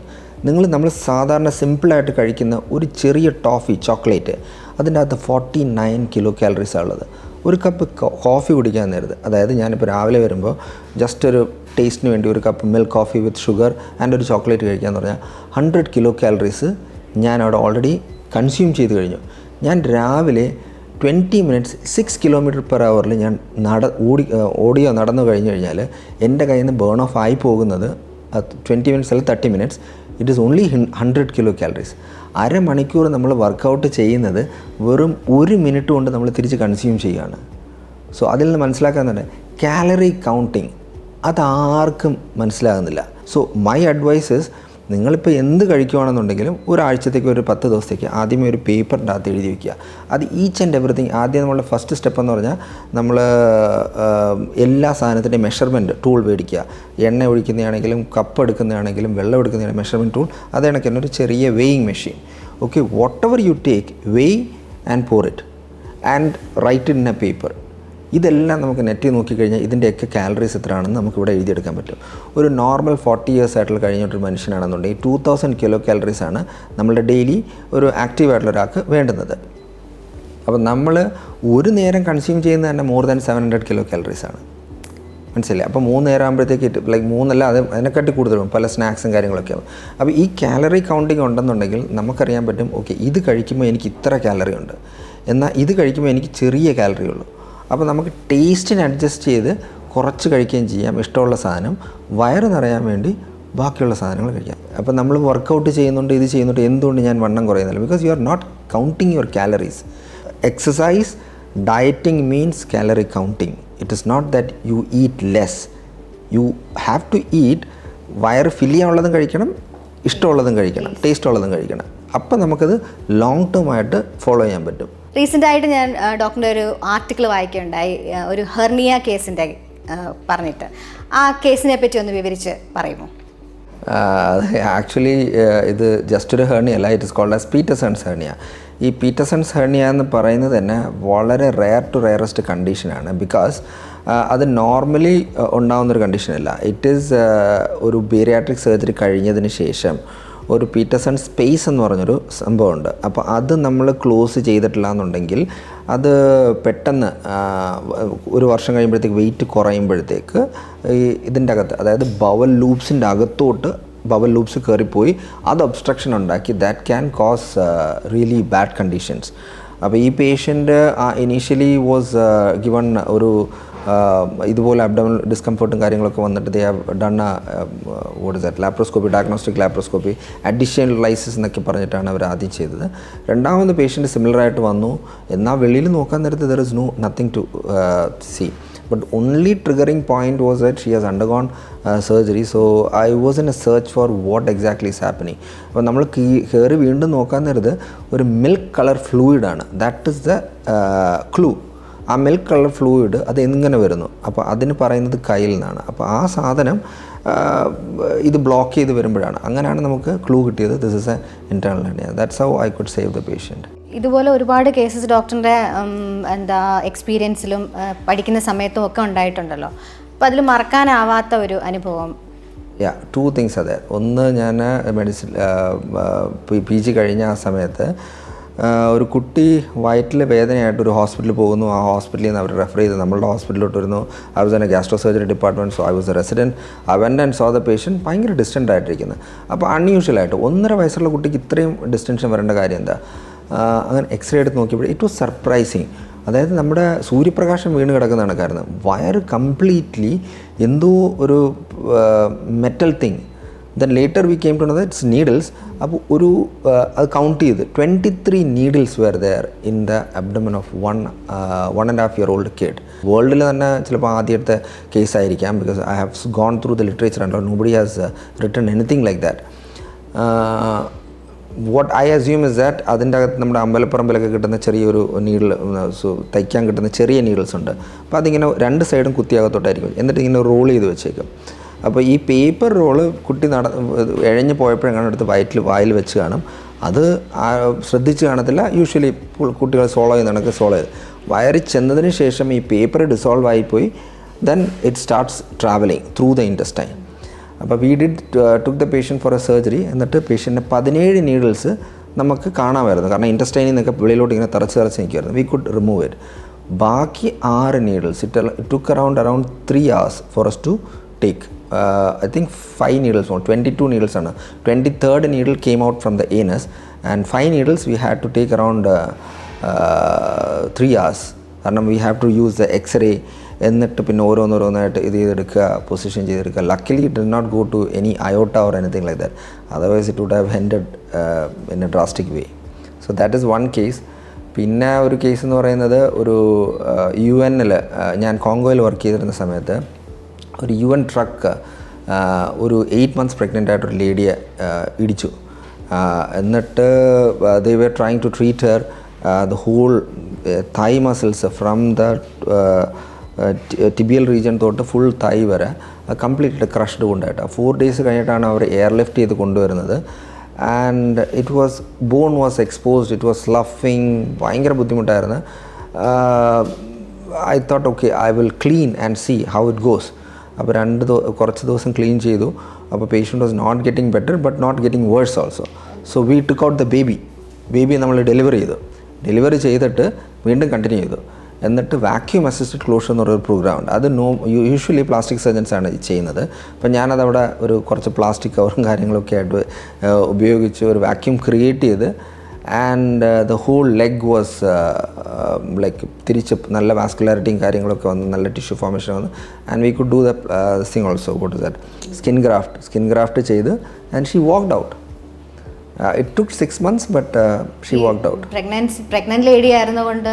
നമ്മൾ സാധാരണ സിമ്പിളായിട്ട് കഴിക്കുന്ന ഒരു ചെറിയ ടോഫി ചോക്ലേറ്റ് അതിൻ്റെ അകത്ത് 49 കിലോ കാലറീസാണ് ഉള്ളത്. ഒരു കപ്പ് കോഫി കുടിക്കാൻ നേരത്ത്, അതായത് ഞാനിപ്പോൾ രാവിലെ വരുമ്പോൾ ജസ്റ്റ് ഒരു ടേസ്റ്റിന് വേണ്ടി ഒരു cup milk coffee with sugar and ഒരു ചോക്ലേറ്റ് കഴിക്കാമെന്ന് പറഞ്ഞാൽ 100 കിലോ കാലറീസ് ഞാൻ അവിടെ ഓൾറെഡി കൺസ്യൂം ചെയ്ത് കഴിഞ്ഞു. ഞാൻ രാവിലെ 20 മിനിറ്റ്സ് 6 km/h ഞാൻ ഓടിയോ നടന്നു കഴിഞ്ഞു കഴിഞ്ഞാൽ എൻ്റെ കയ്യിൽ നിന്ന് ബേൺ ഓഫ് ആയി പോകുന്നത് 20 മിനിറ്റ്സ് അല്ല 30 minutes, it is only 100 kilo calories. അരമണിക്കൂർ നമ്മൾ വർക്കൗട്ട് ചെയ്യുന്നത് വെറും 1 മിനിറ്റ് കൊണ്ട് നമ്മൾ തിരിച്ച് കൺസ്യൂം ചെയ്യുകയാണ്. സോ അതിൽ നിന്ന് മനസ്സിലാക്കാൻ തന്നെ കാലറി കൗണ്ടിങ് അതാർക്കും മനസ്സിലാകുന്നില്ല. സോ മൈ അഡ്വൈസ് ഇസ് നിങ്ങളിപ്പോൾ എന്ത് കഴിക്കുകയാണെന്നുണ്ടെങ്കിലും ഒരാഴ്ചത്തേക്ക് ഒരു 10 ദിവസത്തേക്ക് ആദ്യമേ ഒരു പേപ്പറിൻ്റെ അകത്ത് എഴുതി വയ്ക്കുക. അത് ഈച്ച് ആൻഡ് എവറിത്തിങ്. ആദ്യം നമ്മളുടെ ഫസ്റ്റ് സ്റ്റെപ്പ് എന്ന് പറഞ്ഞാൽ നമ്മൾ എല്ലാ സാധനത്തിൻ്റെയും മെഷർമെൻറ്റ് ടൂൾ മേടിക്കുക. എണ്ണ ഒഴിക്കുന്നതാണെങ്കിലും കപ്പ് എടുക്കുന്നതാണെങ്കിലും വെള്ളം എടുക്കുന്നതാണെങ്കിലും മെഷർമെൻറ്റ് ടൂൾ, അത് കണക്ക് തന്നെ ഒരു ചെറിയ weighing machine. Okay, whatever you take weigh and pour it and write in a paper. ഇതെല്ലാം നമുക്ക് നെറ്റിൽ നോക്കിക്കഴിഞ്ഞാൽ ഇതിൻ്റെയൊക്കെ കാലറീസ് എത്രയാണെന്ന് നമുക്കിവിടെ എഴുതിയെടുക്കാൻ പറ്റും. ഒരു നോർമൽ 40 ഇയേഴ്സ് ആയിട്ടുള്ള കഴിഞ്ഞിട്ടൊരു മനുഷ്യനാണെന്നുണ്ടെങ്കിൽ 2000 കിലോ കാലറീസാണ് നമ്മളുടെ ഡെയിലി ഒരു ആക്റ്റീവായിട്ടുള്ള ഒരാൾക്ക് വേണ്ടുന്നത്. അപ്പോൾ നമ്മൾ ഒരു നേരം കൺസ്യൂം ചെയ്യുന്നത് തന്നെ മോർ ദാൻ 700 കിലോ കാലറീസാണ്. മനസ്സിലായി? അപ്പോൾ 3 നേരം ആകുമ്പോഴത്തേക്ക് ലൈക്ക് 3 അല്ല, അതിനെക്കാട്ടി കൂടുതലും പല സ്നാക്സും കാര്യങ്ങളൊക്കെ ആവും. അപ്പോൾ ഈ കാലറി കൗണ്ടിങ് ഉണ്ടെന്നുണ്ടെങ്കിൽ നമുക്കറിയാൻ പറ്റും, ഓക്കെ ഇത് കഴിക്കുമ്പോൾ എനിക്ക് ഇത്ര കാലറി ഉണ്ട്, എന്നാൽ ഇത് കഴിക്കുമ്പോൾ എനിക്ക് ചെറിയ കാലറി ഉള്ളൂ. അപ്പോൾ നമുക്ക് ടേസ്റ്റിന് അഡ്ജസ്റ്റ് ചെയ്ത് കുറച്ച് കഴിക്കുകയും ചെയ്യാം. ഇഷ്ടമുള്ള സാധനം വയറ് നിറയാൻ വേണ്ടി ബാക്കിയുള്ള സാധനങ്ങൾ കഴിക്കാം. അപ്പോൾ നമ്മൾ വർക്കൗട്ട് ചെയ്യുന്നുണ്ട്, ഇത് ചെയ്യുന്നുണ്ട്, എന്തുകൊണ്ട് ഞാൻ വണ്ണം കുറയുന്നില്ല? Because you are not counting your calories. Exercise dieting means calorie counting. It is not that you eat less. You have to eat. വയറ് ഫില്ല് ചെയ്യാനുള്ളതും കഴിക്കണം, ഇഷ്ടമുള്ളതും കഴിക്കണം, ടേസ്റ്റ് ഉള്ളതും കഴിക്കണം. അപ്പോൾ നമുക്കത് ലോങ് ടേം ആയിട്ട് ഫോളോ ചെയ്യാൻ പറ്റും. റീസെൻ്റായിട്ട് ഞാൻ ഡോക്ടറിൻ്റെ ഒരു ആർട്ടിക്കിൾ വായിക്കുകയുണ്ടായി, ഒരു ഹെർണിയ കേസിൻ്റെ പറഞ്ഞിട്ട്. ആ കേസിനെ പറ്റി ഒന്ന് വിവരിച്ച് പറയുമോ? ആക്ച്വലി ഇത് ജസ്റ്റ് ഒരു ഹെർണിയ അല്ല, it is called as Petersen's hernia. ഈ പീറ്റർസൺസ് ഹെർണിയ എന്ന് പറയുന്നത് തന്നെ വളരെ റെയർ ടു റെയറസ്റ്റ് കണ്ടീഷനാണ്. ബിക്കോസ് അത് നോർമലി ഉണ്ടാകുന്നൊരു കണ്ടീഷനല്ല. ഇറ്റ് ഈസ് ഒരു ബീരിയാട്രിക് സർജറി കഴിഞ്ഞതിന് ശേഷം ഒരു പീറ്റർസൺ സ്പേസ് എന്ന് പറഞ്ഞൊരു സംഭവമുണ്ട്. അപ്പോൾ അത് നമ്മൾ ക്ലോസ് ചെയ്തിട്ടില്ല എന്നുണ്ടെങ്കിൽ അത് പെട്ടെന്ന് ഒരു വർഷം കഴിയുമ്പോഴത്തേക്ക് വെയിറ്റ് കുറയുമ്പോഴത്തേക്ക് ഇതിൻ്റെ അകത്ത്, അതായത് ബവൽ ലൂപ്സിൻ്റെ അകത്തോട്ട് ബവൽ ലൂപ്സ് കയറിപ്പോയി അത് ഒബ്സ്ട്രക്ഷൻ ഉണ്ടാക്കി that can cos really bad conditions. അപ്പോൾ ഈ പേഷ്യൻ്റ് ഇനീഷ്യലി വാസ് ഗിവൺ ഒരു ഇതുപോലെ അബ്ഡോമിനൽ ഡിസ്കംഫർട്ടും കാര്യങ്ങളൊക്കെ വന്നിട്ട് they have done what is that laparoscopy, diagnostic laparoscopy, additional lysis എന്നൊക്കെ പറഞ്ഞിട്ടാണ് അവർ ആദ്യം ചെയ്തത്. രണ്ടാമത് പേഷ്യൻ്റ് സിമിലറായിട്ട് വന്നു. എന്നാൽ വെളിയിൽ നോക്കാൻ നേരത്ത് there is nothing to see. But only triggering point was that she has undergone surgery. So I was in a search for what exactly is happening. അപ്പോൾ നമ്മൾ കയറി വീണ്ടും നോക്കാൻ നേരത്ത് ഒരു മിൽക്ക് കളർ ഫ്ലൂയിഡാണ്. That is the clue. ആ milk colour fluid അത് എങ്ങനെ വരുന്നു? അപ്പോൾ അതിന് പറയുന്നത് കയ്യിൽ നിന്നാണ്. അപ്പോൾ ആ സാധനം ഇത് ബ്ലോക്ക് ചെയ്ത് വരുമ്പോഴാണ്, അങ്ങനെയാണ് നമുക്ക് ക്ലൂ കിട്ടിയത്. This is A internal hernia. That's how I could save the patient. ഇതുപോലെ ഒരുപാട് കേസസ് ഡോക്ടറിൻ്റെ എക്സ്പീരിയൻസിലും പഠിക്കുന്ന സമയത്തും ഒക്കെ ഉണ്ടായിട്ടുണ്ടല്ലോ. അപ്പോൾ അതിൽ മറക്കാനാവാത്ത ഒരു അനുഭവം? ടു തിങ്സ് അതെ. ഒന്ന്, ഞാൻ മെഡിസിൻ PG കഴിഞ്ഞ ആ സമയത്ത് ഒരു കുട്ടി വയറ്റിൽ വേദനയായിട്ട് ഒരു ഹോസ്പിറ്റലിൽ പോകുന്നു. ആ ഹോസ്പിറ്റലിൽ നിന്ന് അവർ റെഫർ ചെയ്ത് നമ്മളുടെ ഹോസ്പിറ്റലിലോട്ട് വരുന്നു. I was in a gastro surgery department. So I was a resident. I went and saw the patient. ഭയങ്കര ഡിസ്റ്റൻ്റ് ആയിട്ടിരിക്കുന്നത്. അപ്പോൾ അൺയൂഷ്വലായിട്ട് 1.5 വയസ്സുള്ള കുട്ടിക്ക് ഇത്രയും ഡിസ്റ്റൻഷൻ വരേണ്ട കാര്യം എന്താ? അങ്ങനെ എക്സ്റേ എടുത്ത് നോക്കിയപ്പോൾ ഇറ്റ് വാസ് സർപ്രൈസിങ്. അതായത് നമ്മുടെ സൂര്യപ്രകാശം വീണ് കിടക്കുന്ന കണക്കായിരുന്നു. വയറ് കംപ്ലീറ്റ്ലി എന്തോ ഒരു metal thing. Then later we came to know that it's needles. അപ്പോൾ ഒരു അത് കൗണ്ട് ചെയ്ത് 23 needles were there in the abdomen of 1.5 year old kid. വേൾഡിൽ തന്നെ ചിലപ്പോൾ ആദ്യത്തെ കേസായിരിക്കാം, because I have gone through the literature and nobody has written anything like that. What I assume is that അതിൻ്റെ അകത്ത് നമ്മുടെ അമ്പലപ്പറമ്പിലൊക്കെ കിട്ടുന്ന ചെറിയൊരു നീഡിൽ, തയ്ക്കാൻ കിട്ടുന്ന ചെറിയ നീഡിൽസ് ഉണ്ട്. അപ്പോൾ അതിങ്ങനെ 2 സൈഡും കുത്തിയകത്തോട്ടായിരിക്കും, എന്നിട്ട് ഇങ്ങനെ റോൾ ചെയ്ത് വെച്ചേക്കും. അപ്പോൾ ഈ പേപ്പർ റോള് കുട്ടി ഇഴഞ്ഞ് പോയപ്പോഴെങ്ങനെ എടുത്ത് വായിൽ വെച്ച് കാണും. അത് ശ്രദ്ധിച്ച് കാണത്തില്ല. യൂഷ്വലി കുട്ടികൾ സോളോ ചെയ്യുന്ന സോളോ ചെയ്ത് വയറിൽ ചെന്നതിന് ശേഷം ഈ പേപ്പർ ഡിസോൾവ് ആയിപ്പോയി. Then it starts travelling through the intestine. അപ്പോൾ we took the patient for a surgery. എന്നിട്ട് പേഷ്യൻറ്റിന് 17 നീഡിൽസ് നമുക്ക് കാണാമായിരുന്നു, കാരണം ഇൻറ്റസ്റ്റൈനിൽ നിന്നൊക്കെ വെളിയിലോട്ട് ഇങ്ങനെ തറച്ച് നിൽക്കുമായിരുന്നു. We could remove it. ബാക്കി 6 needles it took around 3 hours for us to take. I think 5 needles more, 22 needles ആണ്. 23rd needle came out from the anus and 5 needles we had to take around 3 hours. കാരണം we have to use the x-ray, എന്നിട്ട് പിന്നെ ഓരോന്നോരോന്നായിട്ട് ഇത് ചെയ്തെടുക്കുക, position ചെയ്തെടുക്കുക. Luckily it did not go to any iota or anything like that. Otherwise it would have ended in a drastic way. So that is one case. പിന്നെ ഒരു case എന്ന് പറയുന്നത് ഒരു UN-ൽ ഞാൻ കോങ്കോയിൽ വർക്ക് ചെയ്തിരുന്ന സമയത്ത് ഒരു UN ട്രക്ക് ഒരു 8 months പ്രഗ്നൻ്റ് ആയിട്ടൊരു ലേഡിയെ ഇടിച്ചു. എന്നിട്ട് they were trying to treat her the whole thigh muscles from the tibial region തൊട്ട് ഫുൾ തൈ വരെ കംപ്ലീറ്റ് ക്രഷ്ഡ് കൊണ്ടായിട്ട് 4 days കഴിഞ്ഞിട്ടാണ് അവർ എയർലിഫ്റ്റ് ചെയ്ത് കൊണ്ടുവരുന്നത്. And it was bone was exposed, it was sloughing, ഭയങ്കര ബുദ്ധിമുട്ടായിരുന്നു. I thought okay, I will clean and see how it goes. അപ്പോൾ കുറച്ച് ദിവസം ക്ലീൻ ചെയ്തു. അപ്പോൾ patient was not getting better but not getting worse also. So we took out the baby നമ്മൾ delivery ചെയ്തിട്ട് വീണ്ടും കണ്ടിന്യൂ ചെയ്തു. എന്നിട്ട് വാക്യൂം അസിസ്റ്റഡ് ക്ലോഷർ എന്ന് പറയുന്ന പ്രോഗ്രാം ഉണ്ട്. അത് യൂഷ്വലി പ്ലാസ്റ്റിക് സർജൻസാണ് ചെയ്യുന്നത്. അപ്പം ഞാനതവിടെ ഒരു കുറച്ച് പ്ലാസ്റ്റിക് കവറും കാര്യങ്ങളൊക്കെ ആയിട്ട് ഉപയോഗിച്ച് ഒരു വാക്യൂം ക്രിയേറ്റ് ചെയ്ത്, and the whole leg was like തിരിച്ച് നല്ല വാസ്കുലാരിറ്റിയും കാര്യങ്ങളൊക്കെ വന്ന് നല്ല ടിഷ്യൂ ഫോർമേഷൻ വന്നു. And we could do the thing also, what is that, skin graft ചെയ്ത്, and she walked out. It took 6 months, but she walked out. Pregnant lady ആയിരുന്നുകൊണ്ട്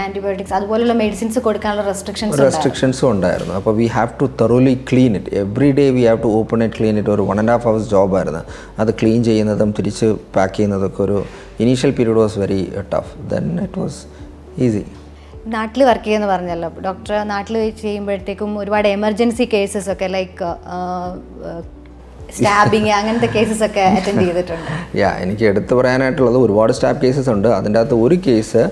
antibiotics അതുപോലുള്ള മെഡിസിൻസ് കൊടുക്കാനുള്ള റെസ്ട്രിക്ഷൻസും ഉണ്ടായിരുന്നു. അപ്പോൾ we have to thoroughly clean it. Every day we have to open it, clean it. ഒരു 1.5 hours ജോബായിരുന്നു അത് clean ചെയ്യുന്നതും തിരിച്ച് പാക്ക് ചെയ്യുന്നതൊക്കെ. ഒരു initial period was very tough, then it was easy. നാട്ടിൽ വർക്ക് ചെയ്യുമെന്ന് പറഞ്ഞല്ലോ ഡോക്ടർ. നാട്ടിൽ ചെയ്യുമ്പോഴത്തേക്കും ഒരുപാട് എമർജൻസി കേസസ് ഒക്കെ ലൈക്ക് സ്റ്റാബിങ് അങ്ങനത്തെ കേസസ് ഒക്കെ അറ്റൻഡ് ചെയ്തിട്ടുണ്ട്. എനിക്ക് എടുത്തു പറയാനായിട്ടുള്ളത് ഒരുപാട് സ്റ്റാബ് കേസസ് ഉണ്ട്. അതിൻ്റെ അകത്ത് ഒരു case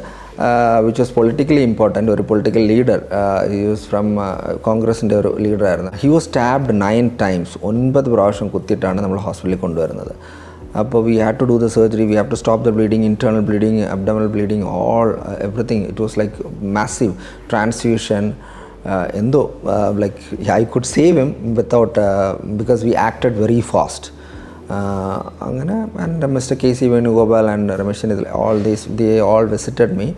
which was politically important. ഒരു political leader, he was from കോൺഗ്രസിൻ്റെ ഒരു ലീഡറായിരുന്നു. ഹി വാസ് സ്റ്റാബ്ഡ് 9 times, 9 പ്രാവശ്യം കുത്തിയിട്ടാണ് നമ്മൾ ഹോസ്പിറ്റലിൽ കൊണ്ടുവരുന്നത്. അപ്പോൾ we had to do the surgery, we have to stop the bleeding, internal bleeding, abdominal bleeding, everything. It was like massive transfusion. എന്തോ like I could save him without, because we acted very fast. അങ്ങനെ and mister KC Venugopal and Ramesh, they all visited me.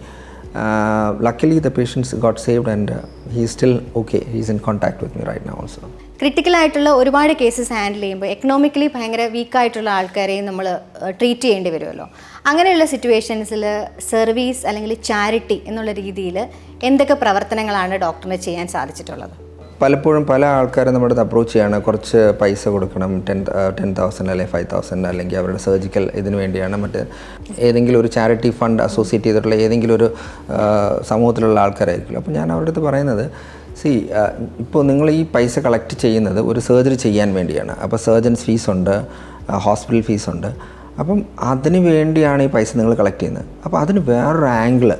Luckily the patients got saved and he is still okay. He is in contact with me right now also. Critical ആയിട്ടുള്ള ഒരുപാട് cases handle ചെയ്യുമ്പോൾ economically ഭയങ്കര വീക്കായിട്ടുള്ള ആൾക്കാരെയും നമ്മൾ treat ചെയ്യേണ്ടി വരുമല്ലോ. അങ്ങനെയുള്ള സിറ്റുവേഷൻസിൽ service അല്ലെങ്കിൽ ചാരിറ്റി എന്നുള്ള രീതിയിൽ എന്തൊക്കെ പ്രവർത്തനങ്ങളാണ് ഡോക്ടറിന് ചെയ്യാൻ സാധിച്ചിട്ടുള്ളത്? പലപ്പോഴും പല ആൾക്കാരും നമ്മുടെ അടുത്ത് അപ്രോച്ച് ചെയ്യാണ്, കുറച്ച് പൈസ കൊടുക്കണം, 10,000 അല്ലെങ്കിൽ 5,000 അല്ലെങ്കിൽ അവരുടെ സർജിക്കൽ ഇതിന് വേണ്ടിയാണ്. മറ്റേ ഏതെങ്കിലും ഒരു ചാരിറ്റി ഫണ്ട് അസോസിയേറ്റ് ചെയ്തിട്ടുള്ള ഏതെങ്കിലും ഒരു സമൂഹത്തിലുള്ള ആൾക്കാരായിരിക്കും. അപ്പോൾ ഞാൻ അവരുടെ അടുത്ത് പറയുന്നത്, ഇപ്പോൾ നിങ്ങൾ ഈ പൈസ കളക്ട് ചെയ്യുന്നത് ഒരു സർജറി ചെയ്യാൻ വേണ്ടിയാണ്. അപ്പോൾ സർജൻസ് ഫീസുണ്ട്, ഹോസ്പിറ്റൽ ഫീസുണ്ട്. അപ്പം അതിന് വേണ്ടിയാണ് ഈ പൈസ നിങ്ങൾ കളക്ട് ചെയ്യുന്നത്. അപ്പോൾ അതിന് വേറൊരു ആംഗിള്,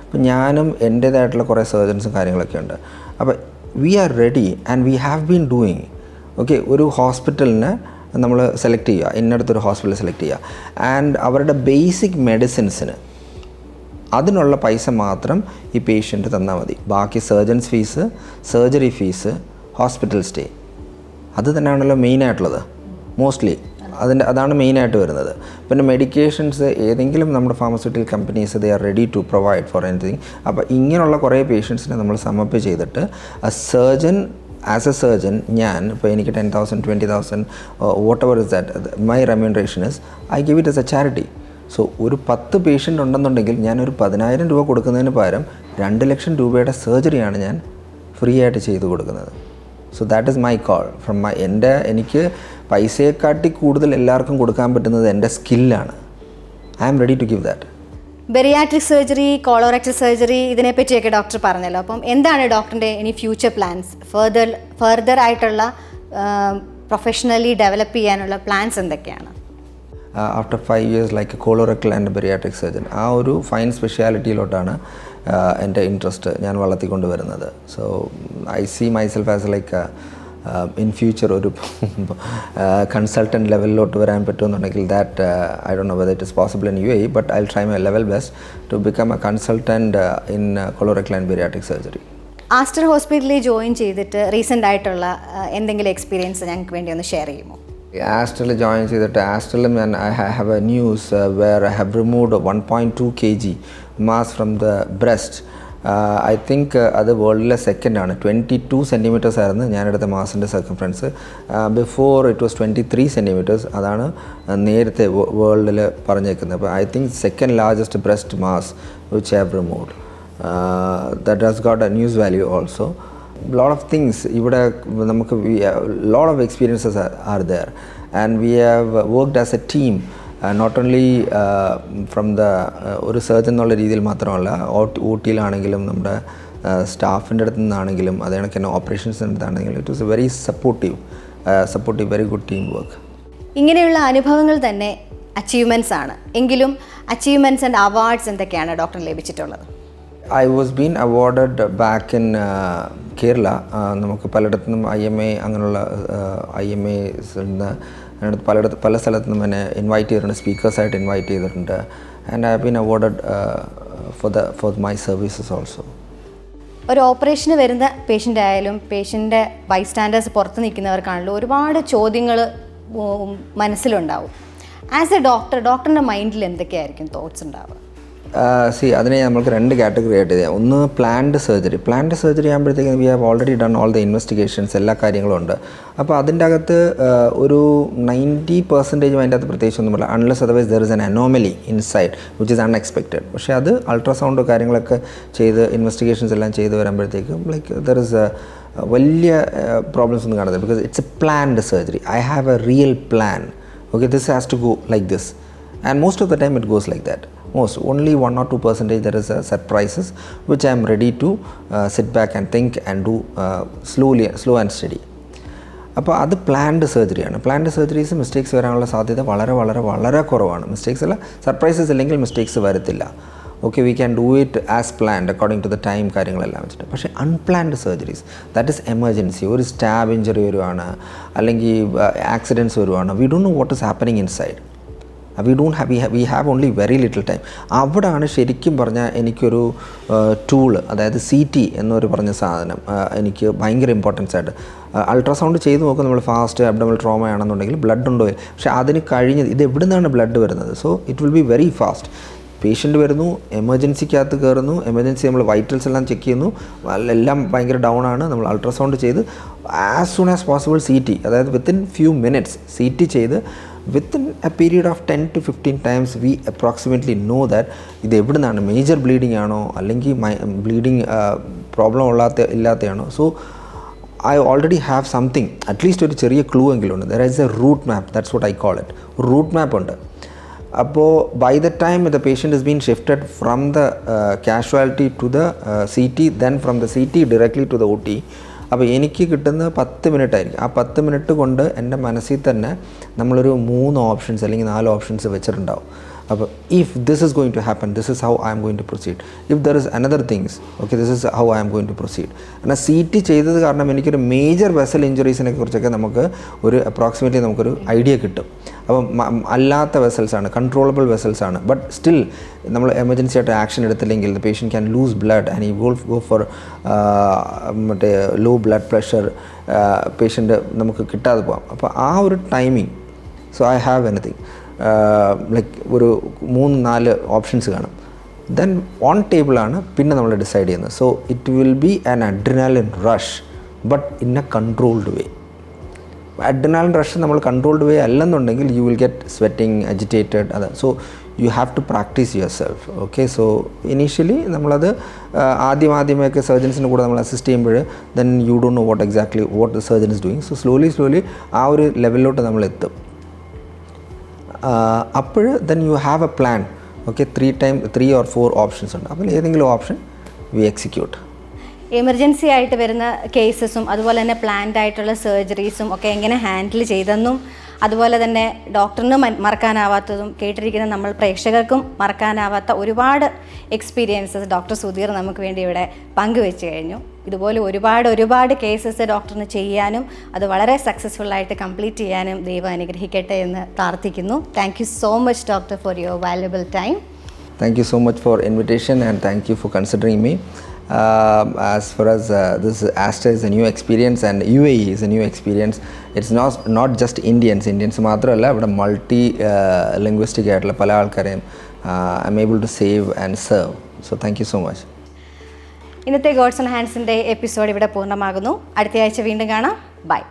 ഇപ്പം ഞാനും എൻ്റേതായിട്ടുള്ള കുറേ സർജൻസും കാര്യങ്ങളൊക്കെ ഉണ്ട്. അപ്പോൾ we are ready and we have been doing. Okay, ഒരു ഹോസ്പിറ്റലിനെ നമ്മൾ സെലക്ട് ചെയ്യുക, ഇന്നടുത്തൊരു ഹോസ്പിറ്റൽ സെലക്ട് ചെയ്യുക, ആൻഡ് അവരുടെ ബേസിക് മെഡിസിൻസിന് അതിനുള്ള പൈസ മാത്രം ഈ പേഷ്യൻറ്റ് തന്നാൽ മതി. ബാക്കി surgeons fees, surgery fees, hospital stay, അത് തന്നെയാണല്ലോ മെയിനായിട്ടുള്ളത് മോസ്റ്റ്ലി. അതാണ് മെയിനായിട്ട് വരുന്നത്. പിന്നെ മെഡിക്കേഷൻസ് ഏതെങ്കിലും നമ്മുടെ pharmaceutical companies they are ready to provide for anything. അപ്പോൾ ഇങ്ങനെയുള്ള കുറേ പേഷ്യൻസിനെ നമ്മൾ സമപ്പ് ചെയ്തിട്ട് ആസ് എ സർജൻ ഞാൻ ഇപ്പോൾ എനിക്ക് 10,000 20,000 what ever is that my remuneration is I give it as A charity. So ഒരു 10 പേഷ്യൻ്റ് ഉണ്ടെന്നുണ്ടെങ്കിൽ ഞാനൊരു 10,000 രൂപ കൊടുക്കുന്നതിന് പകരം 2 ലക്ഷം രൂപയുടെ സർജറിയാണ് ഞാൻ ഫ്രീ ആയിട്ട് ചെയ്തു കൊടുക്കുന്നത്. So that is my call from എനിക്ക് പൈസയെക്കാട്ടി കൂടുതൽ എല്ലാവർക്കും കൊടുക്കാൻ പറ്റുന്നത് എൻ്റെ സ്കില്ലാണ്. I am ready to give that. Bariatric surgery, colorectal surgery ഇതിനെപ്പറ്റിയൊക്കെ ഡോക്ടർ പറഞ്ഞല്ലോ. അപ്പം എന്താണ് ഡോക്ടറിൻ്റെ ഇനി ഫ്യൂച്ചർ പ്ലാൻസ്, ഫർദർ ആയിട്ടുള്ള പ്രൊഫഷണലി ഡെവലപ്പ് ചെയ്യാനുള്ള പ്ലാൻസ് എന്തൊക്കെയാണ്? After 5 years like colorectal and bariatric surgeon, ആ ഒരു ഫൈൻ സ്പെഷ്യാലിറ്റിയിലോട്ടാണ് എൻ്റെ ഇൻട്രസ്റ്റ് ഞാൻ വളർത്തിക്കൊണ്ട് വരുന്നത്. So I see myself as like in future ഒരു കൺസൾട്ടൻറ്റ് ലെവലിലോട്ട് വരാൻ പറ്റുമെന്നുണ്ടെങ്കിൽ that I don't know whether it is possible in UAE, but I will try my level best to become a consultant in colorectal and bariatric surgery. Aster ഹോസ്പിറ്റലിൽ join ചെയ്തിട്ട് recent ആയിട്ടുള്ള എന്തെങ്കിലും experience ഞങ്ങൾക്ക് വേണ്ടി ഒന്ന് ഷെയർ ചെയ്യുമോ? ആസ്റ്ററിൽ join ചെയ്തിട്ട് ആസ്റ്ററിൽ ഞാൻ I have a news where I have removed 1.2 kg mass from the breast. I think അത് വേൾഡിലെ സെക്കൻഡാണ്. 22 centimeters ആയിരുന്നു ഞാനെടുത്ത മാസിൻ്റെ circumference. Before it was 23 centimeters. അതാണ് നേരത്തെ വേൾഡിൽ പറഞ്ഞേക്കുന്നത്. അപ്പോൾ I think second largest breast mass which I have removed. That has got a news value also. Lot of things ഇവിടെ നമുക്ക് lot of experiences are there and we have worked as a team, not only from the ഒരു surgeon എന്നുള്ള രീതിയിൽ മാത്രമല്ല, OT-യിലാണെങ്കിലും നമ്മുടെ സ്റ്റാഫിൻ്റെ അടുത്ത് നിന്നാണെങ്കിലും അതേ കണക്ക് തന്നെ ഓപ്പറേഷൻസിൻ്റെ അടുത്താണെങ്കിലും it was a very supportive very good team work. ഇങ്ങനെയുള്ള അനുഭവങ്ങൾ തന്നെ അച്ചീവ്മെൻറ്റ്സ് ആണ്. എങ്കിലും അച്ചീവ്മെൻറ്റ്സ് ആൻഡ് അവാർഡ്സ് എന്തൊക്കെയാണ് ഡോക്ടറിന് ലഭിച്ചിട്ടുള്ളത്? I was being awarded back in Kerala. നമുക്ക് പലയിടത്തുനിന്നും IMA അങ്ങനെയുള്ള IMAs പല സ്ഥലത്തുനിന്നും എന്നെ ഇൻവൈറ്റ് ചെയ്തിട്ടുണ്ട്, സ്പീക്കേഴ്സായിട്ട് ഇൻവൈറ്റ് ചെയ്തിട്ടുണ്ട്. And I have been awarded for my services also. ഒരു ഓപ്പറേഷന് വരുന്ന പേഷ്യൻ്റ് ആയാലും പേഷ്യൻ്റെ ബൈസ്റ്റാൻഡേഴ്സ് പുറത്ത് നിൽക്കുന്നവർക്കാണല്ലോ ഒരുപാട് ചോദ്യങ്ങൾ മനസ്സിലുണ്ടാവും. ആസ് എ ഡോക്ടറിൻ്റെ മൈൻഡിൽ എന്തൊക്കെയായിരിക്കും തോട്ട്സ് ഉണ്ടാവുക? അതിനെ നമുക്ക് 2 കാറ്റഗറി ആയിട്ട് ചെയ്യാം. ഒന്ന് പ്ലാൻഡ് സർജറി ആകുമ്പോഴത്തേക്കും we have already done all the investigations, എല്ലാ കാര്യങ്ങളും ഉണ്ട്. അപ്പോൾ അതിൻ്റെ അകത്ത് ഒരു 90% അതിൻ്റെ അകത്ത് പ്രത്യേകിച്ചൊന്നുമില്ല, unless otherwise there is an anomaly inside which is unexpected. പക്ഷേ അത് അൾട്രാസൗണ്ട് കാര്യങ്ങളൊക്കെ ചെയ്ത് ഇൻവെസ്റ്റിഗേഷൻസ് എല്ലാം ചെയ്ത് വരുമ്പോഴത്തേക്കും ലൈക്ക് ദർ ഇസ് വലിയ പ്രോബ്ലംസ് ഒന്നും കാണുന്നില്ല. Because it's a planned surgery. I have a real plan. Okay, this has to go like this and most of the time it goes like that. Only 1 or 2% there is surprises which I am ready to sit back and think and do slow and steady. അപ്പോൾ അത് planned സർജറിയാണ്. Planned surgeries mistakes വരാനുള്ള സാധ്യത വളരെ വളരെ വളരെ കുറവാണ്. Mistakes അല്ല, surprises ഇല്ലെങ്കിൽ മിസ്റ്റേക്സ് വരത്തില്ല. Okay, we can do it as planned according to the time കാര്യങ്ങളെല്ലാം വെച്ചിട്ട്. പക്ഷേ unplanned surgeries, that is emergency. ഒരു സ്റ്റാബ് ഇഞ്ചറി വരുവാണ്, അല്ലെങ്കിൽ ആക്സിഡൻറ്റ്സ് വരുവാണ്. We don't know what is happening inside. we have only very little time. അവിടാണ് ശരിക്കും പറഞ്ഞാൽ എനിക്കൊരു ടൂള്, അതായത് CT എന്നൊരു പറഞ്ഞ സാധനം എനിക്ക് ഭയങ്കര ഇമ്പോർട്ടൻസ് ആയിട്ട്. അൾട്രാസൗണ്ട് ചെയ്ത് നോക്കും നമ്മൾ, ഫാസ്റ്റ് അബ്ഡോമിനൽ ട്രോമ ആണെന്നുണ്ടെങ്കിൽ ബ്ലഡ് ഉണ്ടോ, പക്ഷേ അതിന് കഴിഞ്ഞത് ഇത് എവിടെ നിന്നാണ് ബ്ലഡ് വരുന്നത്. So it will be very fast. Patient വരുന്നു, എമർജൻസിക്കകത്ത് കയറുന്നു, എമർജൻസി നമ്മൾ വൈറ്റൽസ് എല്ലാം ചെക്ക് ചെയ്യുന്നു, എല്ലാം ഭയങ്കര ഡൗൺ ആണ്. നമ്മൾ അൾട്രാസൗണ്ട് ചെയ്ത് as soon as possible CT, അതായത് വിത്തിൻ ഫ്യൂ മിനിറ്റ്സ് CT ചെയ്ത് within a period of 10 to 15 times we approximately know that ഇത് എവിടെ നിന്നാണ്, മേജർ ബ്ലീഡിംഗ് ആണോ അല്ലെങ്കിൽ ബ്ലീഡിങ് പ്രോബ്ലം ഇല്ലാത്തതാണോ. So I already have something, at least ഒരു ചെറിയ ക്ലൂ എങ്കിലും ഉണ്ട്. There is a route map, that's what I call it. Route map ഉണ്ട്. അപ്പോൾ by the time the patient is been shifted from the casualty to the CT, then from the CT directly to the OT. അപ്പോൾ എനിക്ക് കിട്ടുന്ന 10 minute ആയിരിക്കും. ആ 10 minute കൊണ്ട് എൻ്റെ മനസ്സിൽ തന്നെ നമ്മളൊരു 3 ഓപ്ഷൻസ് അല്ലെങ്കിൽ 4 ഓപ്ഷൻസ് വെച്ചിട്ടുണ്ടാവും. അപ്പോൾ if this is going to happen, this is how I am going to proceed. If there is another things, okay, this is how I am going to proceed. എന്നാൽ CT ചെയ്തത് കാരണം എനിക്കൊരു major vessel ഇഞ്ചുറീസിനെ കുറിച്ചൊക്കെ നമുക്ക് ഒരു approximately നമുക്കൊരു idea കിട്ടും. അപ്പം അല്ലാത്ത വെസൽസാണ്, കൺട്രോളബിൾ വെസൽസാണ്. ബട്ട് സ്റ്റിൽ നമ്മൾ എമർജൻസി ആയിട്ട് ആക്ഷൻ എടുത്തില്ലെങ്കിൽ the patient can lose blood and ഈ ഗോ ഫോർ മറ്റേ ലോ ബ്ലഡ് പ്രഷർ പേഷ്യൻ്റ് നമുക്ക് കിട്ടാതെ പോകാം. അപ്പോൾ ആ ഒരു timing so I have anything like ഒരു 3-4 ഓപ്ഷൻസ് കാണും. ദെൻ ഓൺ ടേബിളാണ് പിന്നെ നമ്മൾ ഡിസൈഡ് ചെയ്യുന്നത്. So it will be an adrenaline rush but in a controlled way. Adrenaline rush നമ്മൾ കൺട്രോൾഡ് വേ അല്ലെന്നുണ്ടെങ്കിൽ you will get sweating, agitated. അത് so you have to practise yourself. Okay, so initially നമ്മളത് ആദ്യമൊക്കെ സർജൻസിൻ്റെ കൂടെ നമ്മൾ assist ചെയ്യുമ്പോൾ then you don't know what the surgeon is doing. So slowly ആ ഒരു ലെവലിലോട്ട് നമ്മൾ എത്തും. അപ്പോൾ then you have a plan. Okay, 3 or 4 options ഉണ്ട്. അപ്പോൾ ഏതെങ്കിലും ഓപ്ഷൻ വി എക്സിക്യൂട്ട്. എമർജൻസി ആയിട്ട് വരുന്ന കേസസും അതുപോലെ തന്നെ പ്ലാൻഡ് ആയിട്ടുള്ള സർജറീസും ഒക്കെ എങ്ങനെ ഹാൻഡിൽ ചെയ്തെന്നും അതുപോലെ തന്നെ ഡോക്ടറിനും മറക്കാനാവാത്തതും കേട്ടിരിക്കുന്ന നമ്മൾ പ്രേക്ഷകർക്കും മറക്കാനാവാത്ത ഒരുപാട് എക്സ്പീരിയൻസസ് ഡോക്ടർ സുധീർ നമുക്ക് വേണ്ടി ഇവിടെ പങ്കുവെച്ച് കഴിഞ്ഞു. ഇതുപോലെ ഒരുപാട് കേസസ് ഡോക്ടറിന് ചെയ്യാനും അത് വളരെ സക്സസ്ഫുള്ളായിട്ട് കംപ്ലീറ്റ് ചെയ്യാനും ദൈവം അനുഗ്രഹിക്കട്ടെ എന്ന് പ്രാർത്ഥിക്കുന്നു. Thank you so much doctor for your valuable time. Thank you so much for invitation and thank you for considering me. As far as this Aster is a new experience and UAE is a new experience. It's not just Indians മാത്രമല്ല, ഇവിടെ multi linguistic ആയിട്ടുള്ള പല ആൾക്കാരെയും I am able to save and serve. So thank you so much. ഇന്നത്തെ gods and ഹാൻഡ്സിൻ്റെ episode ഇവിടെ പൂർണ്ണമാകുന്നു. അടുത്ത ആഴ്ച വീണ്ടും കാണാം. ബൈ.